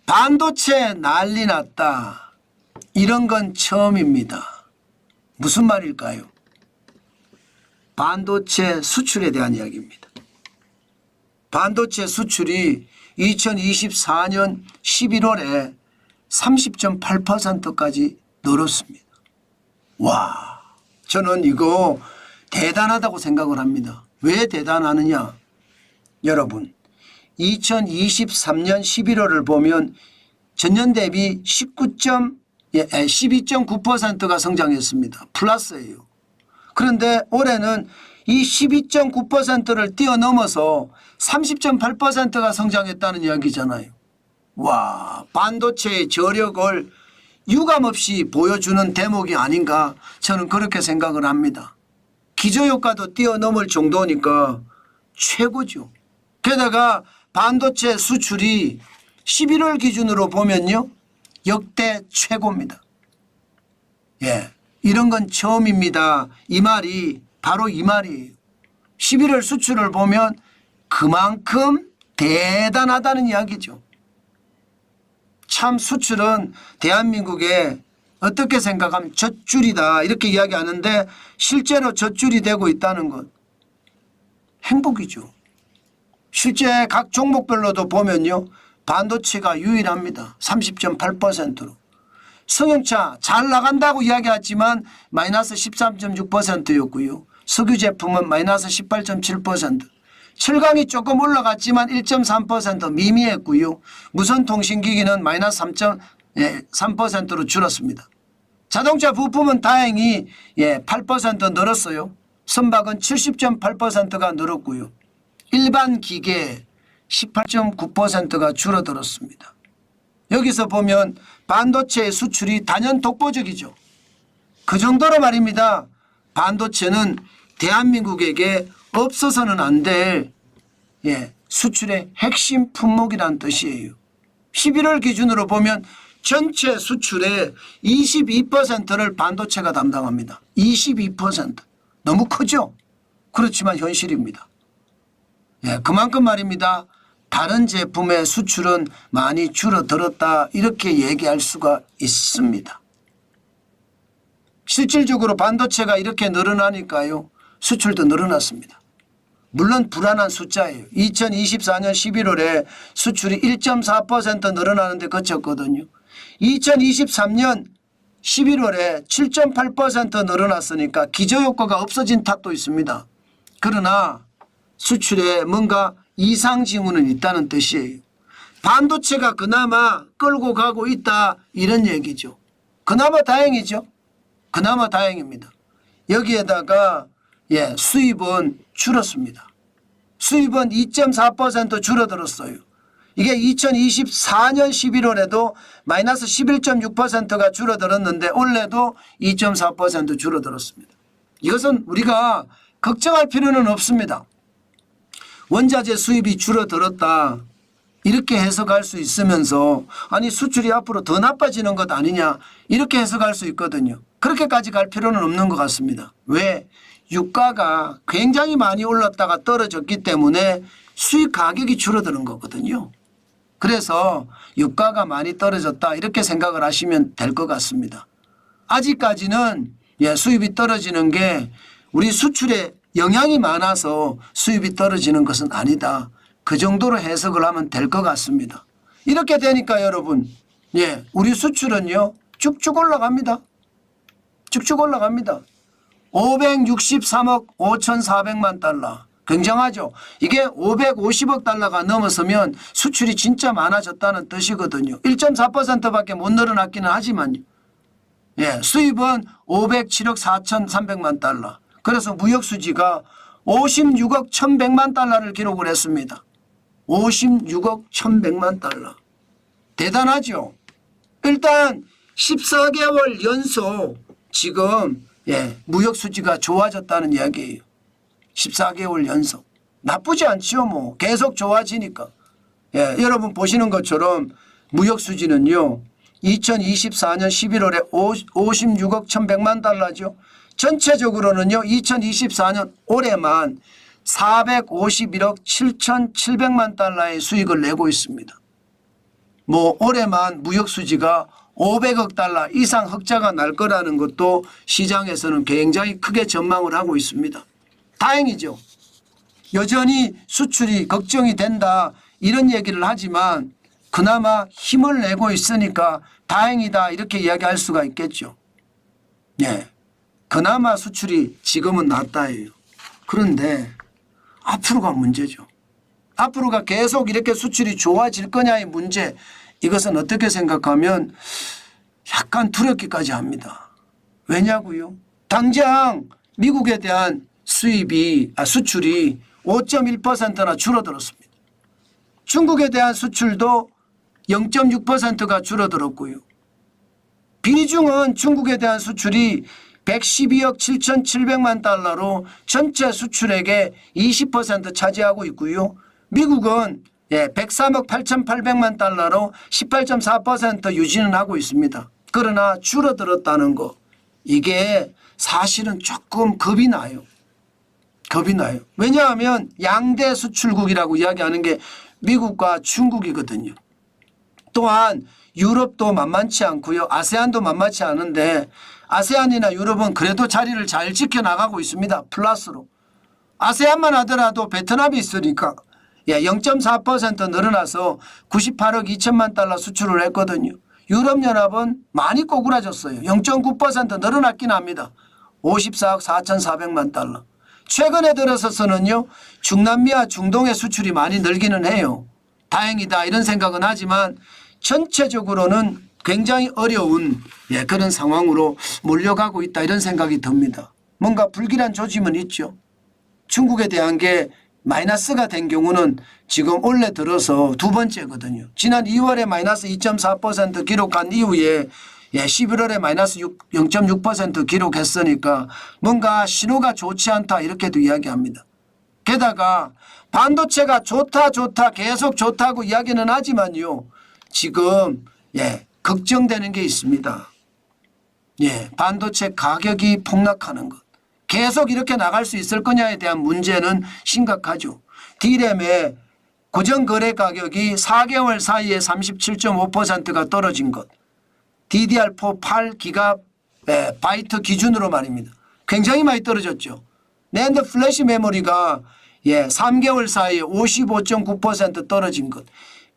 반도체 난리 났다. 이런 건 처음입니다. 무슨 말일까요? 반도체 수출에 대한 이야기입니다. 반도체 수출이 2024년 11월에 30.8%까지 늘었습니다. 와, 저는 이거 대단하다고 생각을 합니다. 왜 대단하느냐? 여러분, 2023년 11월을 보면 전년 대비 12.9%가 성장했습니다. 플러스예요. 그런데 올해는 이 12.9%를 뛰어넘어서 30.8%가 성장했다는 이야기잖아요. 와, 반도체의 저력을 유감없이 보여주는 대목이 아닌가 저는 그렇게 생각을 합니다. 기저효과도 뛰어넘을 정도니까 최고죠. 게다가 반도체 수출이 11월 기준으로 보면요, 역대 최고입니다. 예, 이런 건 처음입니다. 이 말이 바로 이 말이에요. 11월 수출을 보면 그만큼 대단하다는 이야기죠. 참 수출은 대한민국에 어떻게 생각하면 젖줄이다 이렇게 이야기하는데 실제로 젖줄이 되고 있다는 것 행복이죠. 실제 각 종목별로도 보면요, 반도체가 유일합니다. 30.8%로. 승용차 잘 나간다고 이야기했지만 마이너스 13.6%였고요. 석유 제품은 마이너스 18.7%. 철강이 조금 올라갔지만 1.3% 미미했고요. 무선통신기기는 마이너스 3.3%로 줄었습니다. 자동차 부품은 다행히 8% 늘었어요. 선박은 70.8%가 늘었고요. 일반 기계 18.9%가 줄어들었습니다. 여기서 보면 반도체의 수출이 단연 독보적이죠. 그 정도로 말입니다. 반도체는 대한민국에게 없어서는 안 될 수출의 핵심 품목이라는 뜻이에요. 11월 기준으로 보면 전체 수출의 22%를 반도체가 담당합니다. 22%. 너무 크죠? 그렇지만 현실입니다. 그만큼 말입니다. 다른 제품의 수출은 많이 줄어들었다 이렇게 얘기할 수가 있습니다. 실질적으로 반도체가 이렇게 늘어나니까요, 수출도 늘어났습니다. 물론 불안한 숫자예요. 2024년 11월에 수출이 1.4% 늘어나는데 그쳤거든요. 2023년 11월에 7.8% 늘어났으니까 기저효과가 없어진 탓도 있습니다. 그러나 수출에 뭔가 이상 징후는 있다는 뜻이에요. 반도체가 그나마 끌고 가고 있다 이런 얘기죠. 그나마 다행이죠. 그나마 다행입니다. 여기에다가 수입은 줄었습니다. 수입은 2.4% 줄어들었어요. 이게 2024년 11월에도 마이너스 11.6%가 줄어들었는데 올해도 2.4% 줄어들었습니다. 이것은 우리가 걱정할 필요는 없습니다. 원자재 수입이 줄어들었다 이렇게 해석할 수 있으면서 아니 수출이 앞으로 더 나빠지는 것 아니냐 이렇게 해석할 수 있거든요. 그렇게까지 갈 필요는 없는 것 같습니다. 왜? 유가가 굉장히 많이 올랐다가 떨어졌기 때문에 수입 가격이 줄어드는 거거든요. 그래서 유가가 많이 떨어졌다 이렇게 생각을 하시면 될 것 같습니다. 아직까지는 수입이 떨어지는 게 우리 수출에 영향이 많아서 수입이 떨어지는 것은 아니다. 그 정도로 해석을 하면 될 것 같습니다. 이렇게 되니까 여러분 우리 수출은요 쭉쭉 올라갑니다. 쭉쭉 올라갑니다. 563억 5,400만 달러. 굉장하죠. 이게 550억 달러가 넘어서면 수출이 진짜 많아졌다는 뜻이거든요. 1.4%밖에 못 늘어났기는 하지만요. 수입은 507억 4,300만 달러. 그래서 무역수지가 56억 1,100만 달러를 기록을 했습니다. 56억 1,100만 달러. 대단하죠. 일단 14개월 연속 지금 무역수지가 좋아졌다는 이야기예요. 14개월 연속. 나쁘지 않죠. 뭐 계속 좋아지니까. 여러분 보시는 것처럼 무역수지는요. 2024년 11월에 56억 1,100만 달러죠. 전체적으로는요. 2024년 올해만 451억 7,700만 달러의 수익을 내고 있습니다. 뭐 올해만 무역 수지가 500억 달러 이상 흑자가 날 거라는 것도 시장에서는 굉장히 크게 전망을 하고 있습니다. 다행이죠. 여전히 수출이 걱정이 된다 이런 얘기를 하지만 그나마 힘을 내고 있으니까 다행이다 이렇게 이야기할 수가 있겠죠. 예, 그나마 수출이 지금은 낫다예요. 그런데 앞으로가 문제죠. 앞으로가 계속 이렇게 수출이 좋아질 거냐의 문제, 이것은 어떻게 생각하면 약간 두렵기까지 합니다. 왜냐고요? 당장 미국에 대한 수출이 5.1%나 줄어들었습니다. 중국에 대한 수출도 0.6%가 줄어들었고요. 비중은 중국에 대한 수출이 112억 7,700만 달러로 전체 수출액의 20% 차지하고 있고요. 미국은 103억 8,800만 달러로 18.4% 유지는 하고 있습니다. 그러나 줄어들었다는 거, 이게 사실은 조금 겁이 나요. 겁이 나요. 왜냐하면 양대 수출국이라고 이야기하는 게 미국과 중국이거든요. 또한 유럽도 만만치 않고요. 아세안도 만만치 않은데 아세안이나 유럽은 그래도 자리를 잘 지켜나가고 있습니다. 플러스로. 아세안만 하더라도 베트남이 있으니까 0.4% 늘어나서 98억 2천만 달러 수출을 했거든요. 유럽연합은 많이 꼬꾸라졌어요. 0.9% 늘어났긴 합니다. 54억 4,400만 달러. 최근에 들어서서는요. 중남미와 중동의 수출이 많이 늘기는 해요. 다행이다 이런 생각은 하지만 전체적으로는 굉장히 어려운 그런 상황으로 몰려가고 있다 이런 생각이 듭니다. 뭔가 불길한 조짐은 있죠. 중국에 대한 게 마이너스가 된 경우는 지금 올해 들어서 두 번째거든요. 지난 2월에 마이너스 2.4% 기록한 이후에 11월에 마이너스 0.6% 기록했으니까 뭔가 신호가 좋지 않다 이렇게도 이야기합니다. 게다가 반도체가 좋다 계속 좋다고 이야기는 하지만요. 지금 걱정되는 게 있습니다. 반도체 가격이 폭락하는 것. 계속 이렇게 나갈 수 있을 거냐에 대한 문제는 심각하죠. D램의 고정거래 가격이 4개월 사이에 37.5%가 떨어진 것. DDR4 8GB 기준으로 말입니다. 굉장히 많이 떨어졌죠. 낸드 플래시 메모리가 3개월 사이에 55.9% 떨어진 것.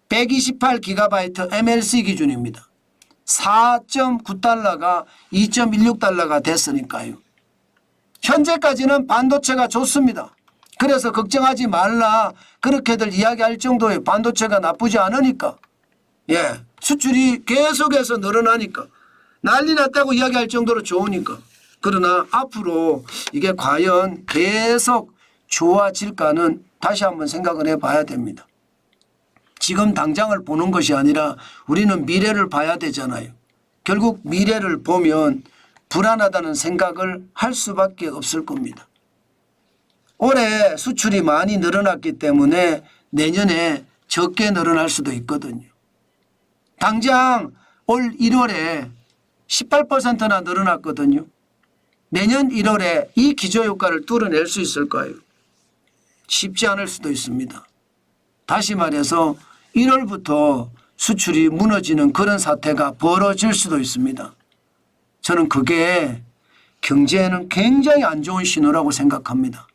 128GB MLC 기준입니다. 4.9달러가 2.16달러가 됐으니까요. 현재까지는 반도체가 좋습니다. 그래서 걱정하지 말라 그렇게들 이야기할 정도의 반도체가 나쁘지 않으니까 수출이 계속해서 늘어나니까 난리 났다고 이야기할 정도로 좋으니까. 그러나 앞으로 이게 과연 계속 좋아질까는 다시 한번 생각을 해봐야 됩니다. 지금 당장을 보는 것이 아니라 우리는 미래를 봐야 되잖아요. 결국 미래를 보면 불안하다는 생각을 할 수밖에 없을 겁니다. 올해 수출이 많이 늘어났기 때문에 내년에 적게 늘어날 수도 있거든요. 당장 올 1월에 18%나 늘어났거든요. 내년 1월에 이 기저효과를 뚫어낼 수 있을까요? 쉽지 않을 수도 있습니다. 다시 말해서 1월부터 수출이 무너지는 그런 사태가 벌어질 수도 있습니다. 저는 그게 경제에는 굉장히 안 좋은 신호라고 생각합니다.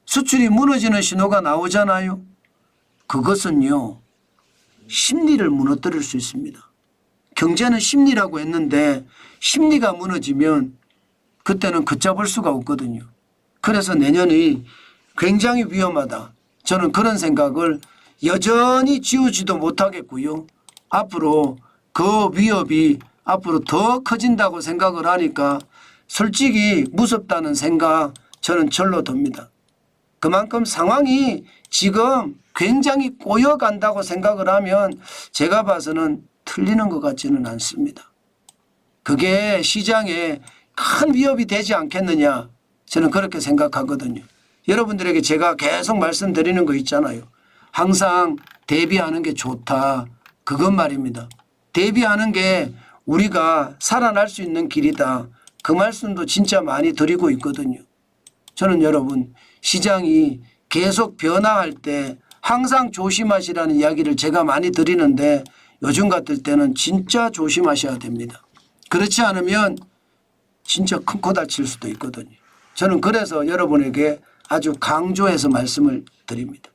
수출이 무너지는 신호가 나오잖아요. 그것은요. 심리를 무너뜨릴 수 있습니다. 경제는 심리라고 했는데 심리가 무너지면 그때는 걷잡을 수가 없거든요. 그래서 내년이 굉장히 위험하다. 저는 그런 생각을 여전히 지우지도 못하겠고요. 앞으로 그 위협이 앞으로 더 커진다고 생각을 하니까 솔직히 무섭다는 생각 저는 절로 듭니다. 그만큼 상황이 지금 굉장히 꼬여간다고 생각을 하면 제가 봐서는 틀리는 것 같지는 않습니다. 그게 시장에 큰 위협이 되지 않겠느냐 저는 그렇게 생각하거든요. 여러분들에게 제가 계속 말씀드리는 거 있잖아요. 항상 대비하는 게 좋다. 그것 말입니다. 대비하는 게 우리가 살아날 수 있는 길이다. 그 말씀도 진짜 많이 드리고 있거든요. 저는 여러분 시장이 계속 변화할 때 항상 조심하시라는 이야기를 제가 많이 드리는데 요즘 같을 때는 진짜 조심하셔야 됩니다. 그렇지 않으면 진짜 큰 코 다칠 수도 있거든요. 저는 그래서 여러분에게 아주 강조해서 말씀을 드립니다.